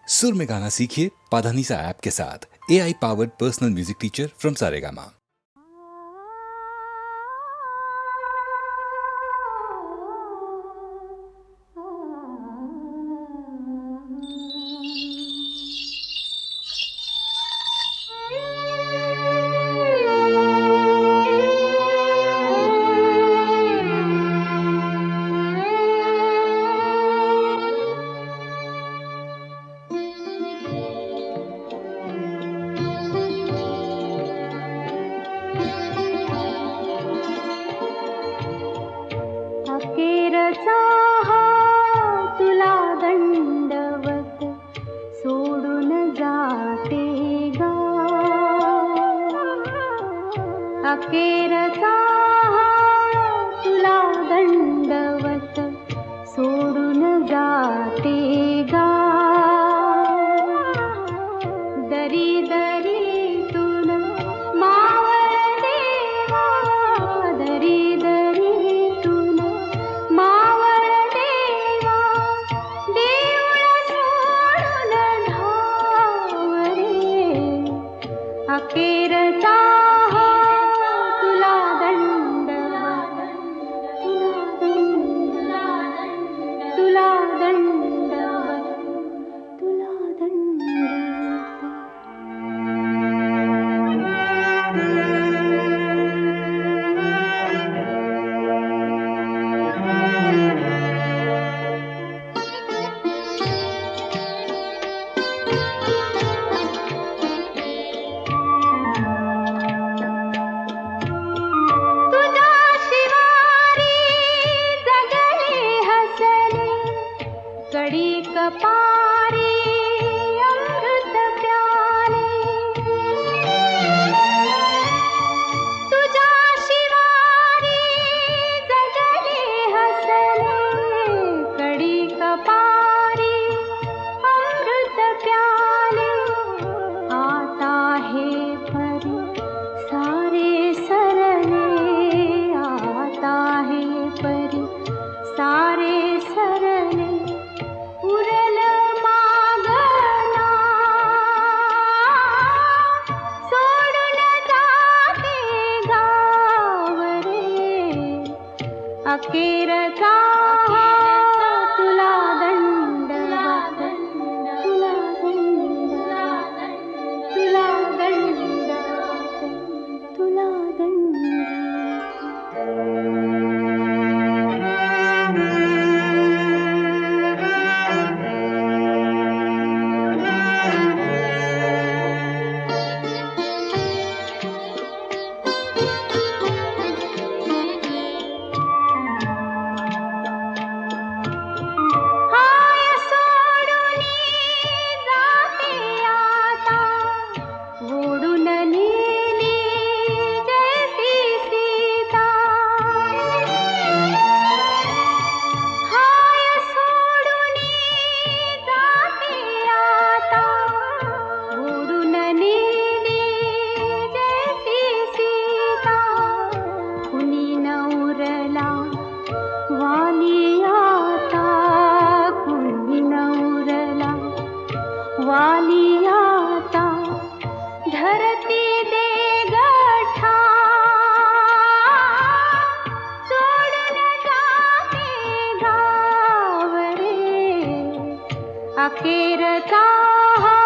सुर में गाना सीखिए पाधानीसा ऐप के साथ। AI powered personal music teacher from Saregama. अखेरचा हा तुला दंडवत सोडून जाते गा. अखेरचा हा तुला दंडवत सोडून जाते गा. दरी दरीतून मावळ देवा, दरी दरीतून मावळ देवा, देऊळ सोडून धावरे. अखेरचा हा तुला दंडवत, तुला दंडवत, तुला दंडवत. तुझ्या शिवारी जगले हसले, कडी कपारी अमृत प्याले. तुझ्या शिवारी जगले हसले, कडी कपारी अमृत प्याले. आता हे परी सारे सरले, आता हे परी सारे सरले. उरल मागना सोडून जाते गावरे. अखेरचा हा तुला दंडवत, तुला दंडवत, तुला दंडवत, तुला हाय सोडूनी जाते आता, ओढून नेली जैसी सीता. हाय सोडूनी जाते आता, ओढून नेली जैसी सीता. कुणी न उरला वाली आता, कुणी न उरला वाली आता. धरती दे गठा सोडून जाते गावरे. अखेरचा हा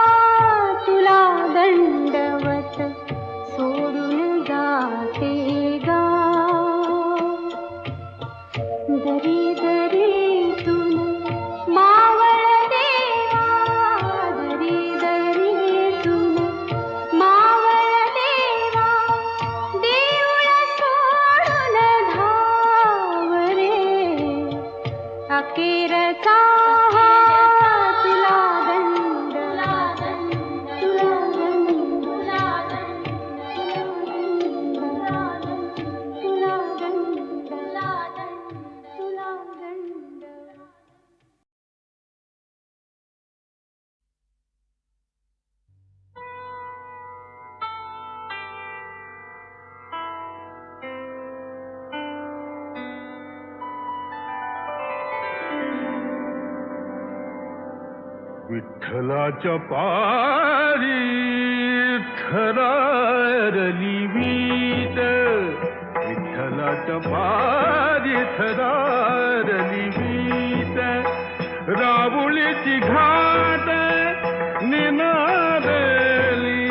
तुला दंडवत सोडून जाते गा. दरी दरीतून मावळ देवा, दरी दरीतून मावळ देवा, देऊळ सोडून धावरे. अखेरचा हा तुला दंडवत, तुला दंडवत, तुला दंडवत, तुला दंडवत, तुला दंडवत, तुला विठ्ठलाच्या पारी थरारली वीट, विठ्ठलाच्या पारी थरारली वीट, राहुलीची घाट निनादली,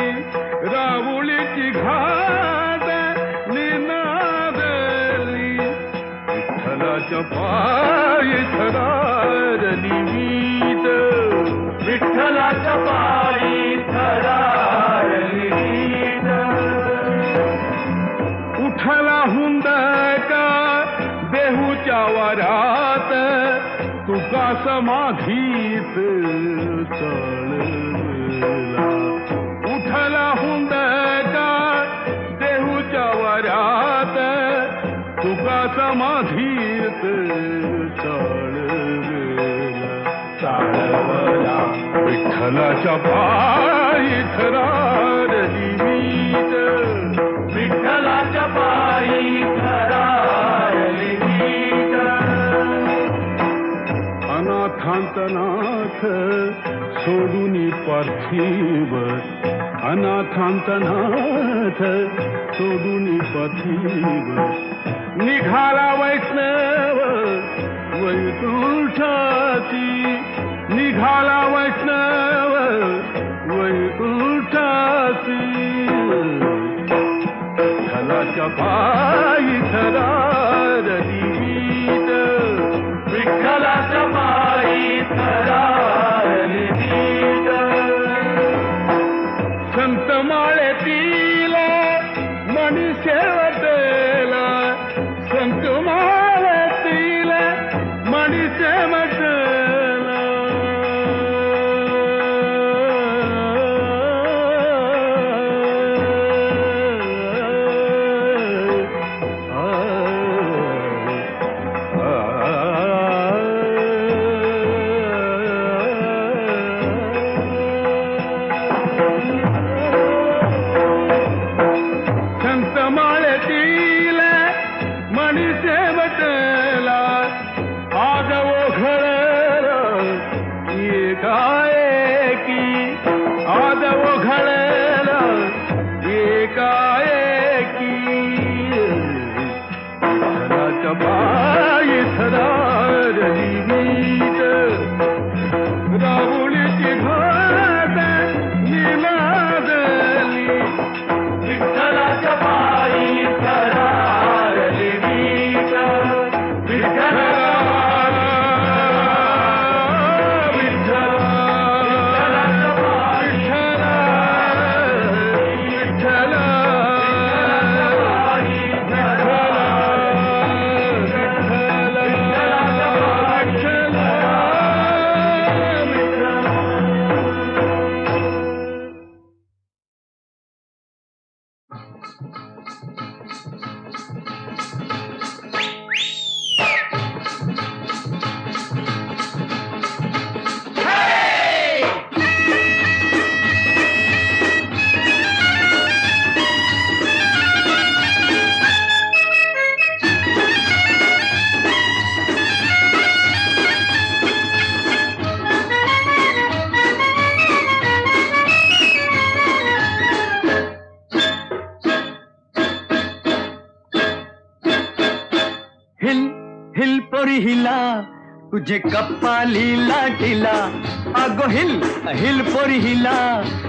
राहुलीची घाट निनादली, विठ्ठलाच्या पायी थरारली वीट, विठ्ठलाच्या पायी थरारली वीट. उठला हुंदका देहूच्या वाऱ्यात, तुका समाधीत चळला. उठला हुंदका देहूच्या वाऱ्यात, तुका समाधीत चळला. चाळवला विठ्ठलाच्या पायी थरारली वीट, विठ्ठलाच्या पायी थरारली वीट. अनाथांतनाथ सोडून पार्थिव, अनाथांतनाथ सोडून पार्थिव, निघाला वैष्णव वैकुंठाची, निघाला वैष्णव वैकुंठाची. विठ्ठलाच्या पायी थरारली वीट, विठ्ठलाच्या पायी थरारली वीट. संत माळेतीला मणी शेवटला, संत माळेतीला मणी शेवटला. पायी थरारली वीट, राहुलीची घाट निनादली, विठ्ठलाच्या पायी थरारली वीट, विठ्ठला हिला तुझे कप्पाली लाटीला, अगो हिल हिल पोरी हिला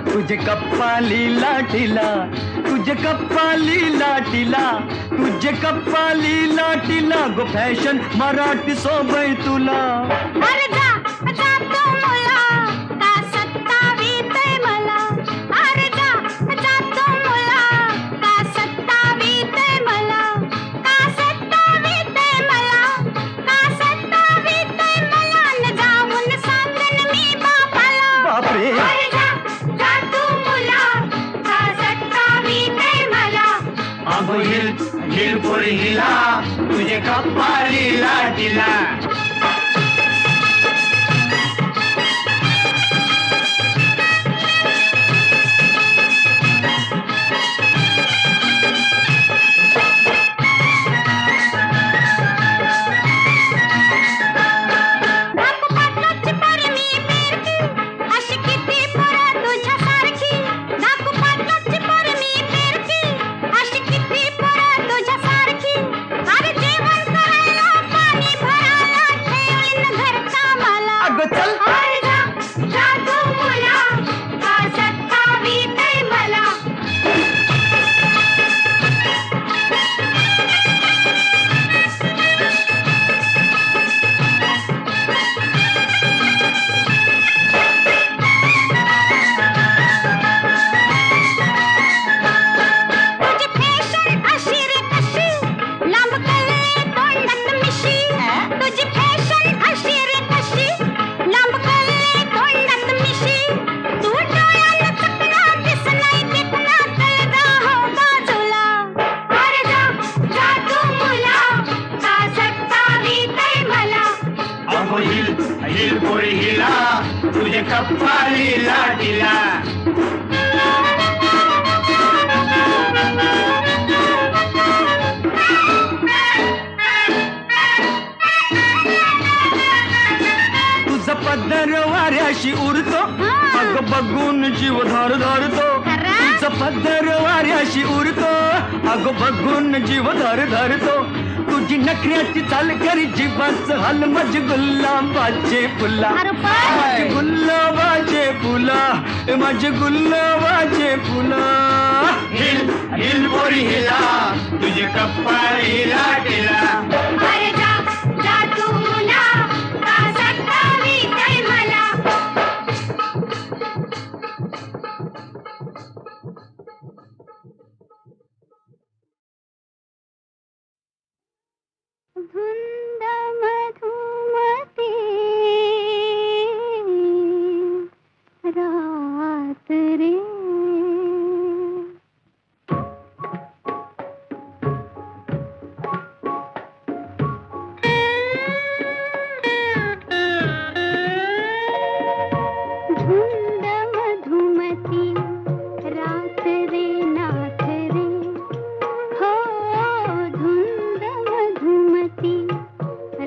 तुझे कप्पाली लाटीला, तुझे कप्पाली लाटीला, तुझे कप्पाली लाटीला, गो फॅशन मराठी सोबय तुला. अरे जा जा तो मुला का सत्तावीतय मला, अरे जा जा तो मुला का सत्तावीतय मला, का सत्तावीतय मला, का सत्तावीतय मला, न जाऊन सांगन मी बापाला. बापरे. अरे जा जा तू मुला का सत्तावीतय मला. अगो हिल हिल पोरी हिला तुझे कप्पाली लाटीला. लाटीला. तुझा पदर वाऱ्याशी उरतो, अग बघून जीव धार धारतो. तुझा पदर वाऱ्याशी उरतो, अग बघून जीव धार धारतो. तुझी नखऱ्याची चाल करी जीवाच हाल माझे गुलाबाचे फुला. माझे गुलाबाचे फुला, माझे गुलाबाचे फुला. हिल हिल पोरी हिला, तुझे कपाळी लाटीला. अरे जा जा तू मुला का सतावीतय मला. धुंद मधुमती रात रे. धुंद मधुमती रात रे नाथ रे. हो धुंद मधुमती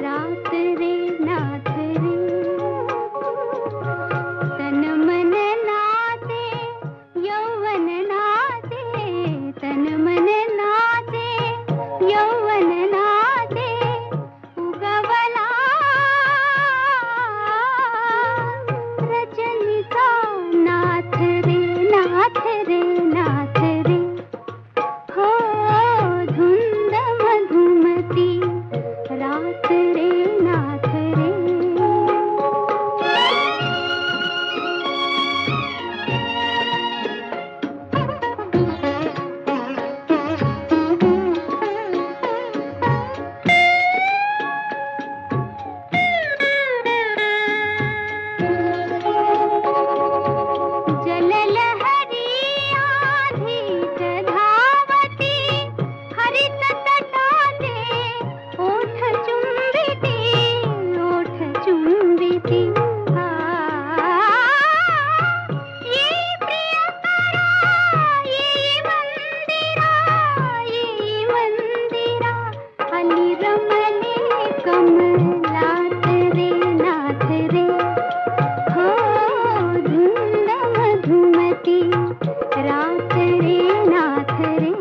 रात रे नाथ रे. तन मन नाचे यौवन नाचे. तन मन नाचे यौवन नाचे. उगवला रजनीचा नाथ रे नाथ रे नाथ रे. हो धुंद मधुमती रात रे नाथ रे. जललहरी आधीच धावती हरित तटाचे. ओठ चुंबिती ओठ चुंबिती. ये प्रियकरा ये मंदिरा ये मंदिरा. हली रमले कमलात रे नाथ रे. हो धुंद मधुमती रात रे नाथ रे.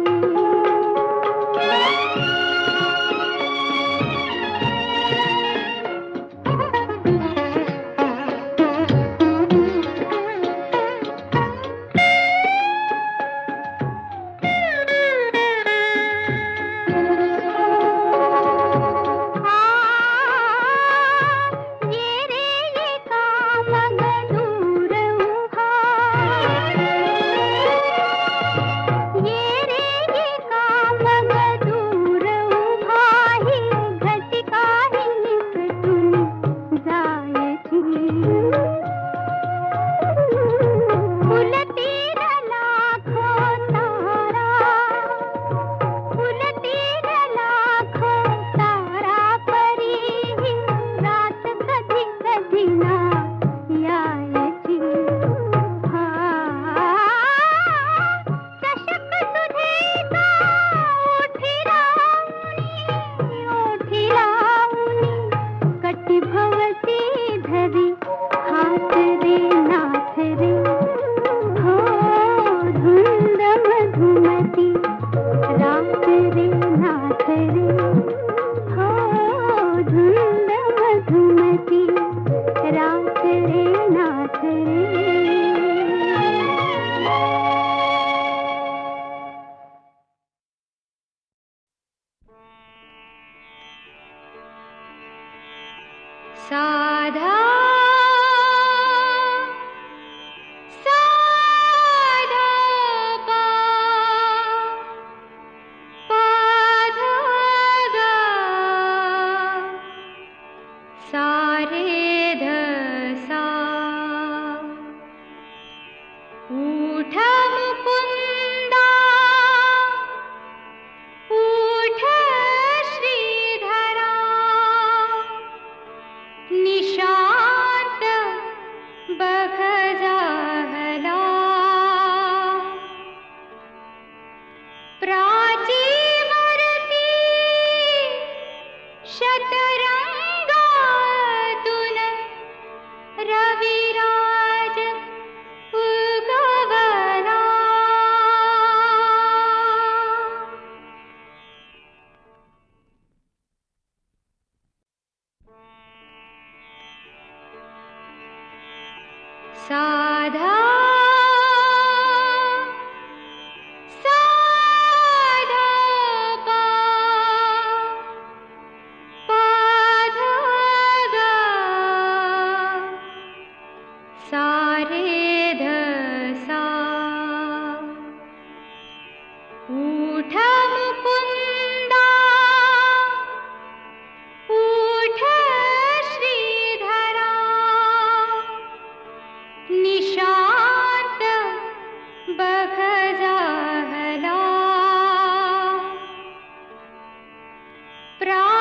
ये रे ये काम दूर उभा. ये रे ये काम दूर उभा. ही घटिका ही निसटून जायची. फुलतीर लाखो तारा. फुलतीर लाखो तारा परी. ही रात कधी कधी ना यायची. चषक सुधीचा ओठी लावणी ओठी लावणी. कटी भवती धरी हात रे नाथ रे. हो धुंद मधुमती रात रे नाथ रे. हो धुंद मधुमती रात रे नाथ रे. साधा साधा पा पाधा गा. सारे ध सा. उठ मुकुंदा उठ श्रीधरा. साधा साधा पा पाधा गा सारे ध सा उठ मुकुंदा उठ श्रीधरा निशांत बघ जाहला प्रा